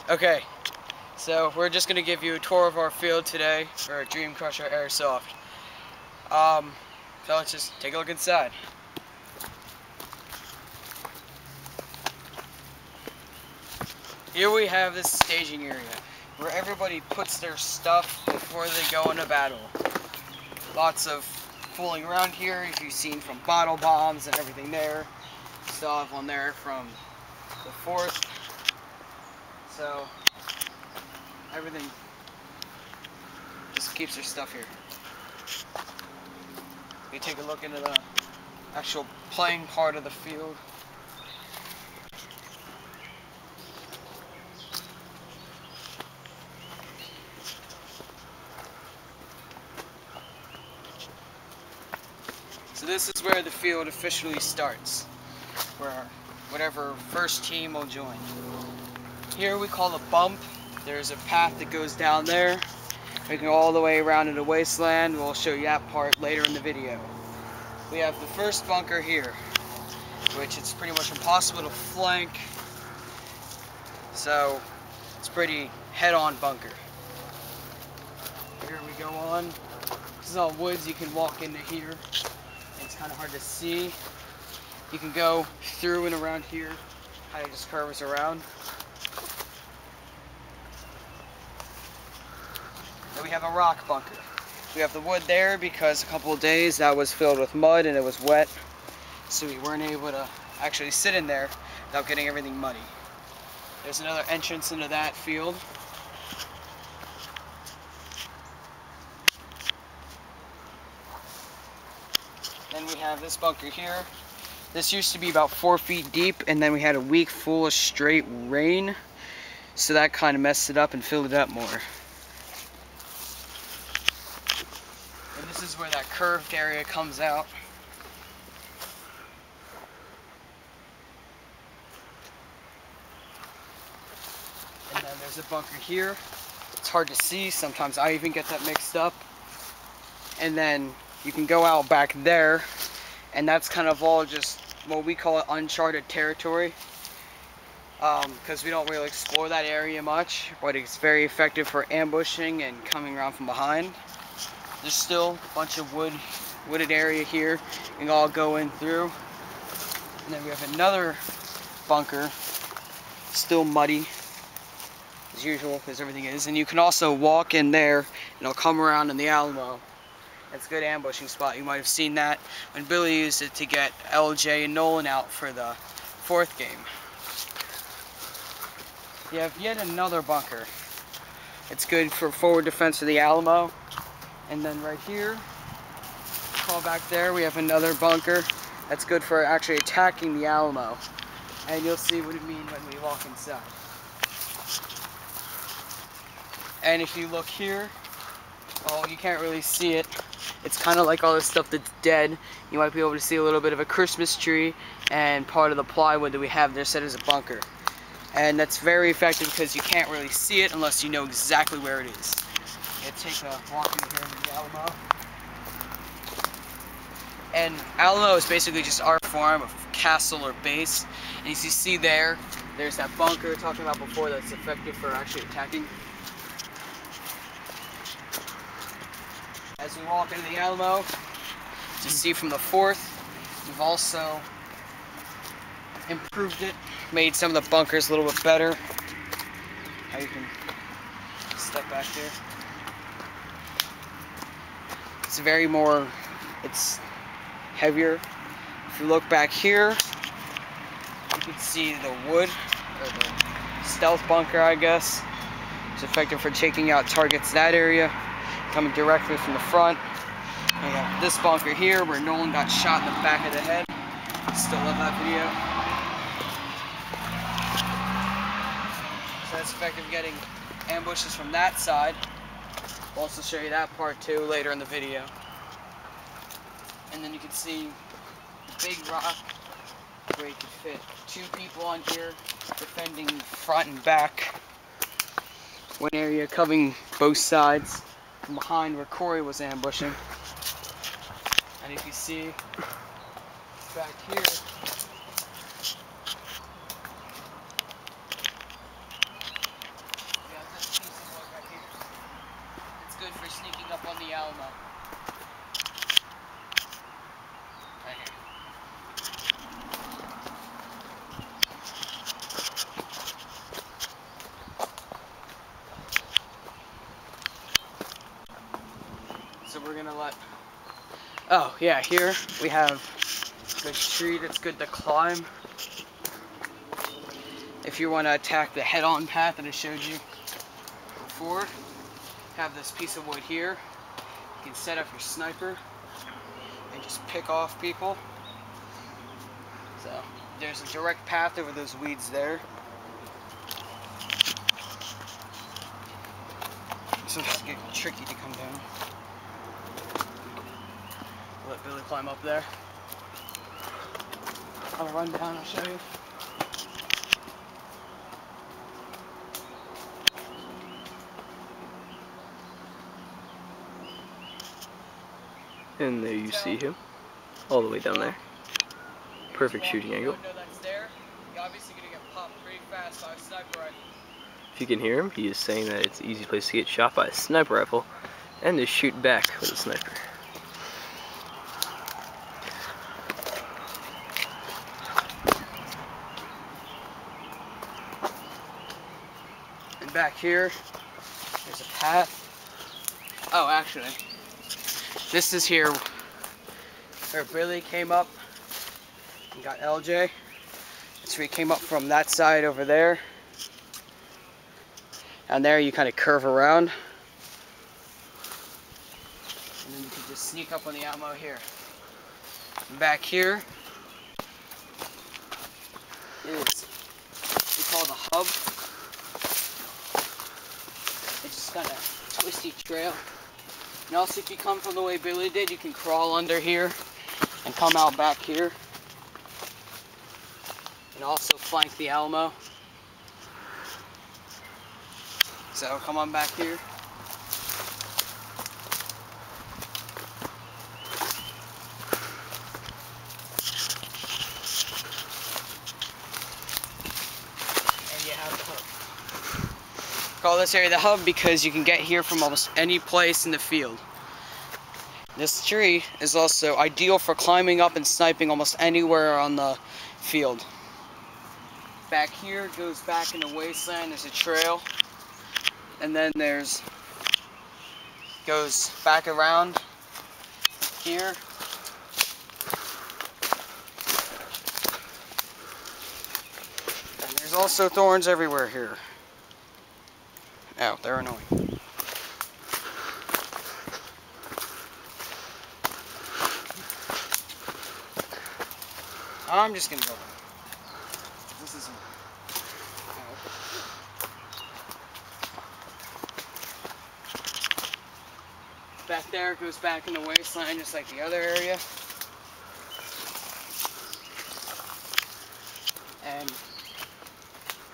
Okay, so we're just going to give you a tour of our field today for Dream Crusher Airsoft. So let's just take a look inside. Here we have this staging area where everybody puts their stuff before they go into battle. Lots of fooling around here, as you've seen from bottle bombs and everything there. Still have one there from the 4th. So everything just keeps their stuff here. We take a look into the actual playing part of the field. So this is where the field officially starts, where whatever first team will join. Here we call a bump. There's a path that goes down there. We can go all the way around into wasteland. We'll show you that part later in the video. We have the first bunker here, which it's pretty much impossible to flank. So it's pretty head-on bunker. Here we go on. This is all woods. You can walk into here. It's kind of hard to see. You can go through and around here. Kind of just curves around. Then we have a rock bunker. We have the wood there because a couple of days that was filled with mud and it was wet. So we weren't able to actually sit in there without getting everything muddy. There's another entrance into that field. Then we have this bunker here. This used to be about 4 feet deep, and then we had a week full of straight rain. So that kind of messed it up and filled it up more. And this is where that curved area comes out. And then there's a bunker here. It's hard to see. Sometimes I even get that mixed up. And then you can go out back there, and that's kind of all just what we call uncharted territory. Because we don't really explore that area much, but it's very effective for ambushing and coming around from behind. There's still a bunch of wooded area here. You can all go in through. And then we have another bunker, still muddy, as usual, because everything is. And you can also walk in there, and it'll come around in the Alamo. It's a good ambushing spot. You might have seen that when Billy used it to get LJ and Nolan out for the 4th game. You have yet another bunker. It's good for forward defense of the Alamo. And then right here, call back there, we have another bunker. That's good for actually attacking the Alamo. And you'll see what it means when we walk inside. And if you look here, well, you can't really see it. It's kind of like all this stuff that's dead. You might be able to see a little bit of a Christmas tree and part of the plywood that we have there set as a bunker. And that's very effective because you can't really see it unless you know exactly where it is. Take a walk in here in the Alamo. And Alamo is basically just our form of castle or base. And as you see there, there's that bunker we were talking about before that's effective for actually attacking. As we walk into the Alamo, to see from the 4th, we've also improved it, made some of the bunkers a little bit better. How you can step back there. It's it's heavier. If you look back here, you can see the wood, or the stealth bunker, I guess. It's effective for taking out targets that area. Coming directly from the front. We have this bunker here where Nolan got shot in the back of the head. Still love that video. So that's effective getting ambushes from that side. We'll also show you that part too later in the video. And then you can see the big rock where you could fit 2 people on here, defending front and back. One area covering both sides. From behind where Corey was ambushing. And if you see back here, Oh yeah, here we have a good tree that's good to climb. If you want to attack the head-on path that I showed you before, have this piece of wood here. You can set up your sniper and just pick off people. So there's a direct path over those weeds there. Sometimes it's getting tricky to come down. Let Billy climb up there. I'll run down, I'll show you. And there you see him, all the way down there. Perfect shooting angle. You're obviously gonna get popped pretty fast by a sniper rifle. If you can hear him, he is saying that it's an easy place to get shot by a sniper rifle and to shoot back with a sniper. And back here, there's a path. Oh, actually, this is here where Billy came up and got LJ. So he came up from that side over there. And there you kind of curve around. And then you can just sneak up on the ammo here. And back here is what we call the hub. It's just kind of twisty trail. And also if you come from the way Billy did, you can crawl under here and come out back here. And also flank the Alamo. So come on back here. And you have the hub. Call this area the hub because you can get here from almost any place in the field. This tree is also ideal for climbing up and sniping almost anywhere on the field. Back here goes back in the wasteland. There's a trail. And then goes back around here. And there's also thorns everywhere here. Ow, they're annoying. I'm just gonna go. This isn't. Back there goes back in the wasteland just like the other area. And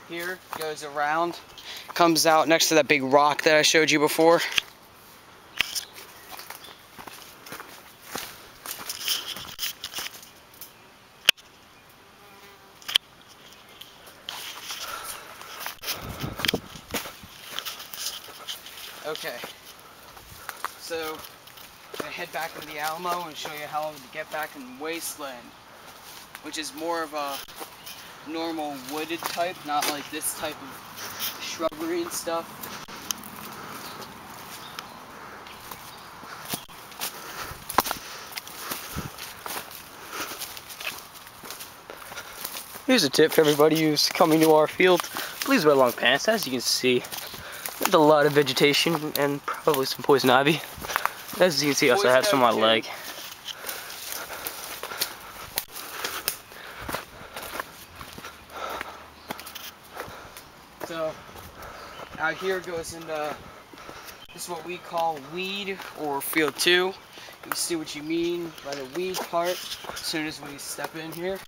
here goes around, comes out next to that big rock that I showed you before. Okay. So, I'm going to head back into the Alamo and show you how to get back in Wasteland, which is more of a normal wooded type, not like this type of shrubbery and stuff. Here's a tip for everybody who's coming to our field. Please wear long pants. As you can see, there's a lot of vegetation and probably some poison ivy. As you can see, I also have some on my leg. So, out here goes into, this is what we call weed or field 2. You can see what you mean by the weed part as soon as we step in here.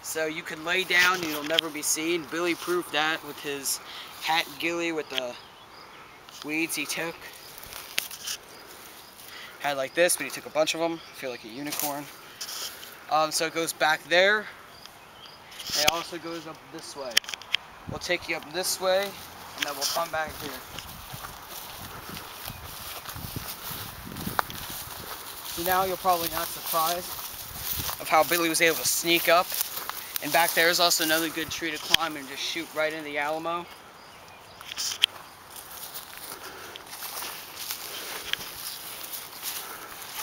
So you can lay down and you'll never be seen. Billy proved that with his hat ghillie with the weeds he took. Had like this, but he took a bunch of them. I feel like a unicorn. So it goes back there. And it also goes up this way. We'll take you up this way, and then we'll come back here. So now you're probably not surprised of how Billy was able to sneak up. And back there is also another good tree to climb and just shoot right into the Alamo.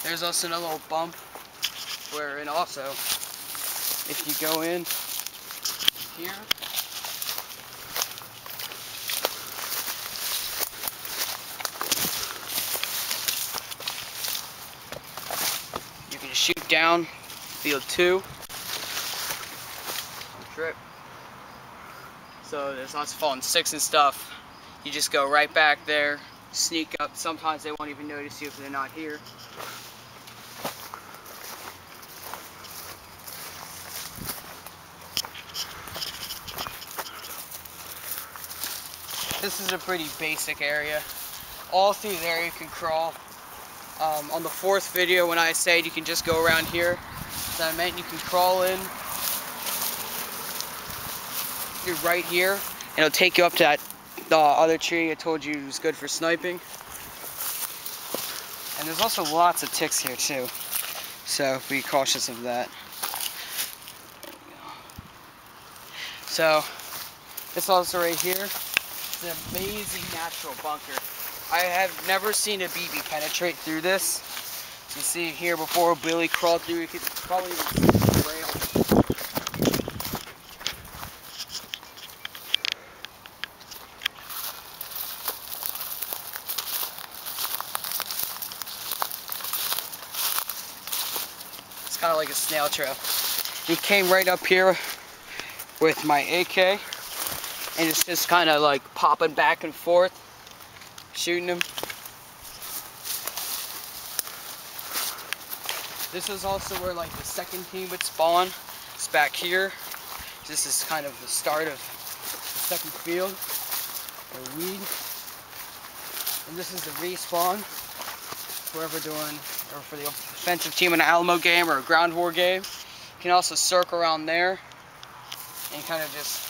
There's also another little bump where, and also, if you go in here, you can shoot down field 2. Trip. So there's lots of fallen sticks and stuff. You just go right back there, sneak up. Sometimes they won't even notice you if they're not here. This is a pretty basic area. All through there you can crawl. On the 4th video when I said you can just go around here, that meant you can crawl in. You're right here, and it'll take you up to that other tree I told you was good for sniping. And there's also lots of ticks here too, so be cautious of that. So this also right here is an amazing natural bunker. I have never seen a BB penetrate through this. You see here before Billy crawled through, you could probably even see the rail. It's kind of like a snail trail. He came right up here with my AK, and it's just kind of like popping back and forth, shooting him. This is also where like the second team would spawn. It's back here. This is kind of the start of the second field, or weed. And this is the respawn. Whoever doing, or for the offensive team in an Alamo game or a ground war game. You can also circle around there and kind of just